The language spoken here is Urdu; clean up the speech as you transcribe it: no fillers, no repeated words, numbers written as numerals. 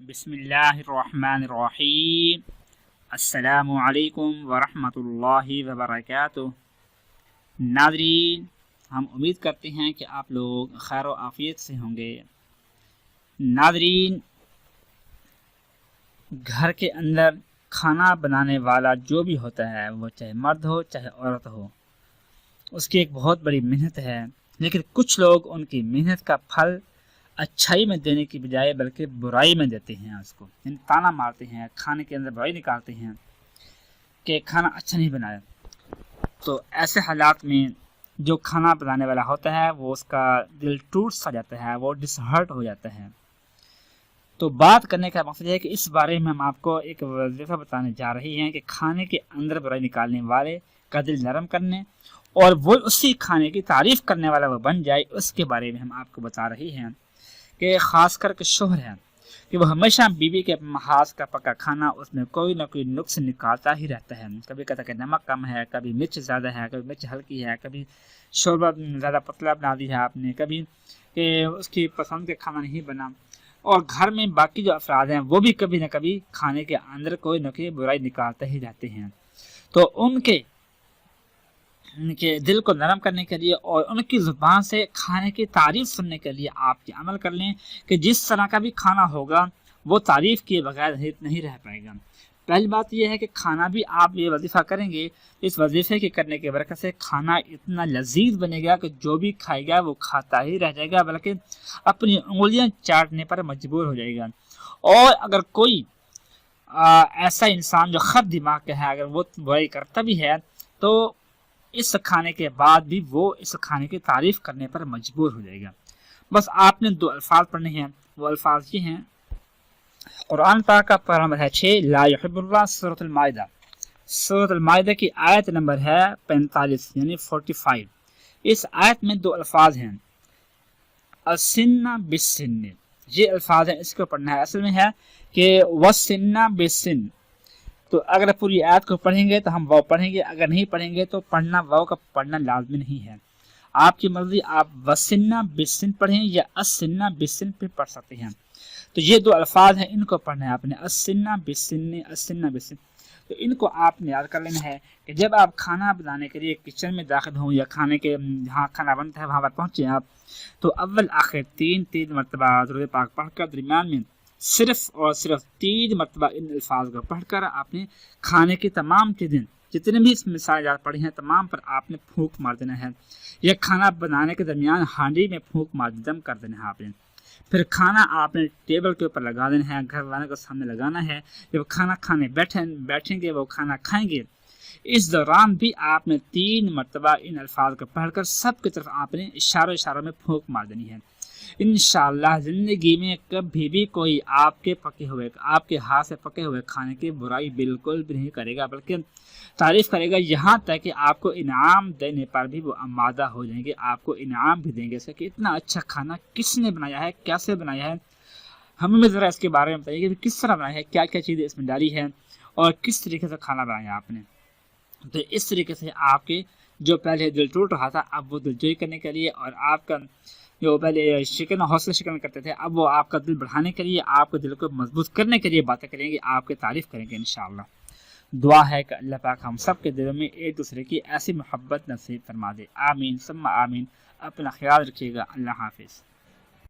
بسم اللہ الرحمن الرحیم۔ السلام علیکم ورحمۃ اللہ وبرکاتہ۔ ناظرین، ہم امید کرتے ہیں کہ آپ لوگ خیر و عافیت سے ہوں گے۔ ناظرین، گھر کے اندر کھانا بنانے والا جو بھی ہوتا ہے، وہ چاہے مرد ہو چاہے عورت ہو، اس کی ایک بہت بڑی محنت ہے، لیکن کچھ لوگ ان کی محنت کا پھل اچھائی میں دینے کی بجائے بلکہ برائی میں دیتے ہیں، اس کو یعنی تانا مارتے ہیں، کھانے کے اندر برائی نکالتے ہیں کہ کھانا اچھا نہیں بنایا۔ تو ایسے حالات میں جو کھانا بنانے والا ہوتا ہے وہ اس کا دل ٹوٹ سا جاتا ہے، وہ ڈس ہرٹ ہو جاتا ہے۔ تو بات کرنے کا مقصد ہے کہ اس بارے میں ہم آپ کو ایک وظیفہ بتانے جا رہی ہیں کہ کھانے کے اندر برائی نکالنے والے کا دل نرم کرنے اور وہ اسی کھانے کی تعریف کرنے والا وہ بن جائے، اس کے بارے میں ہم آپ کو بتا رہی ہیں کہ خاص کر کے شوہر ہے کہ وہ ہمیشہ بیوی کے ہاتھ کا پکا کھانا اس میں کوئی نہ کوئی نقص نکالتا ہی رہتا ہے۔ کبھی کہتا ہے کہ نمک کم ہے، کبھی مرچ زیادہ ہے، کبھی مرچ ہلکی ہے، کبھی شوربہ زیادہ پتلا بنا دی ہے آپ نے، کبھی کہ اس کی پسند کا کھانا نہیں بنا۔ اور گھر میں باقی جو افراد ہیں وہ بھی کبھی نہ کبھی کھانے کے اندر کوئی نہ کوئی برائی نکالتے ہی رہتے ہیں۔ تو ان کے دل کو نرم کرنے کے لیے اور ان کی زبان سے کھانے کی تعریف سننے کے لیے آپ یہ عمل کر لیں کہ جس طرح کا بھی کھانا ہوگا وہ تعریف کیے بغیر نہیں رہ پائے گا۔ پہلی بات یہ ہے کہ کھانا بھی آپ یہ وظیفہ کریں گے، اس وظیفے کے کرنے کی برکت سے کھانا اتنا لذیذ بنے گا کہ جو بھی کھائے گا وہ کھاتا ہی رہ جائے گا، بلکہ اپنی انگلیاں چاٹنے پر مجبور ہو جائے گا۔ اور اگر کوئی ایسا انسان جو خط دماغ کا ہے، اگر وہ برائی کرتا بھی ہے تو اس کھانے کے بعد بھی وہ اس کھانے کی تعریف کرنے پر مجبور ہو جائے گا۔ بس آپ نے 2 الفاظ پڑھنے ہیں، وہ الفاظ یہ ہیں۔ قرآن پاک کا پارہ نمبر ہے 6 لا یحب اللہ، سورۃ المائدہ۔ سورۃ المائدہ کی آیت نمبر ہے 45 یعنی 45۔ اس آیت میں 2 الفاظ ہیں، السن بالسن، یہ الفاظ ہیں، اس کو پڑھنا ہے۔ اصل میں ہے کہ والسن بالسن، تو اگر پوری آیت کو پڑھیں گے تو ہم واو پڑھیں گے، اگر نہیں پڑھیں گے تو پڑھنا واو کا پڑھنا لازمی نہیں ہے۔ آپ کی مرضی، آپ وسنہ بسن پڑھیں یا السنہ بسن پہ پڑھ سکتے ہیں۔ تو یہ 2 الفاظ ہیں، ان کو پڑھنا ہے آپ نے، السنہ بسن، السنہ بسن۔ تو ان کو آپ نے یاد کر لینا ہے کہ جب آپ کھانا بنانے کے لیے کچن میں داخل ہوں یا کھانے کے جہاں کھانا بنتا ہے وہاں پر پہنچے آپ، تو اول آخر 3 مرتبہ درود پاک پڑھ کر درمیان میں صرف اور صرف 3 مرتبہ ان الفاظ کو پڑھ کر آپ نے کھانے کی تمام چیزیں جتنے بھی اس مثال پڑھی ہیں تمام پر آپ نے پھونک مار دینا ہے، یا کھانا بنانے کے درمیان ہانڈی میں پھونک مار دم کر دینا ہے آپ نے۔ پھر کھانا آپ نے ٹیبل کے اوپر لگا دینا ہے، گھر والوں کو سامنے لگانا ہے، جب کھانا کھانے بیٹھیں گے وہ کھانا کھائیں گے، اس دوران بھی آپ نے 3 مرتبہ ان الفاظ کو پڑھ کر سب کی طرف آپ نے اشاروں میں پھونک مار دینی ہے۔ انشاءاللہ زندگی میں کبھی بھی کوئی آپ کے ہاتھ سے پکے ہوئے کھانے کی برائی بالکل بھی نہیں کرے گا، بلکہ تعریف کرے گا، یہاں تک کہ آپ کو انعام دینے پر بھی وہ آمادہ ہو جائیں گے، آپ کو انعام بھی دیں گے کہ اتنا اچھا کھانا کس نے بنایا ہے، کیسے بنایا ہے، ہمیں ذرا اس کے بارے میں بتائیے کہ کس طرح بنایا ہے، کیا کیا چیزیں اس میں ڈالی ہے اور کس طریقے سے کھانا بنایا آپ نے۔ تو اس طریقے سے آپ کے جو پہلے دل ٹوٹ رہا تھا اب وہ دل جوئی کرنے کے لیے، اور آپ کا جو پہلے حوصلہ شکن کرتے تھے اب وہ آپ کا دل بڑھانے کے لیے، آپ کے دل کو مضبوط کرنے کے لیے باتیں کریں گے، آپ کی تعریف کریں گے انشاءاللہ۔ دعا ہے کہ اللہ پاک ہم سب کے دلوں میں ایک دوسرے کی ایسی محبت نصیب فرما دے، آمین ثم آمین۔ اپنا خیال رکھیے گا، اللہ حافظ۔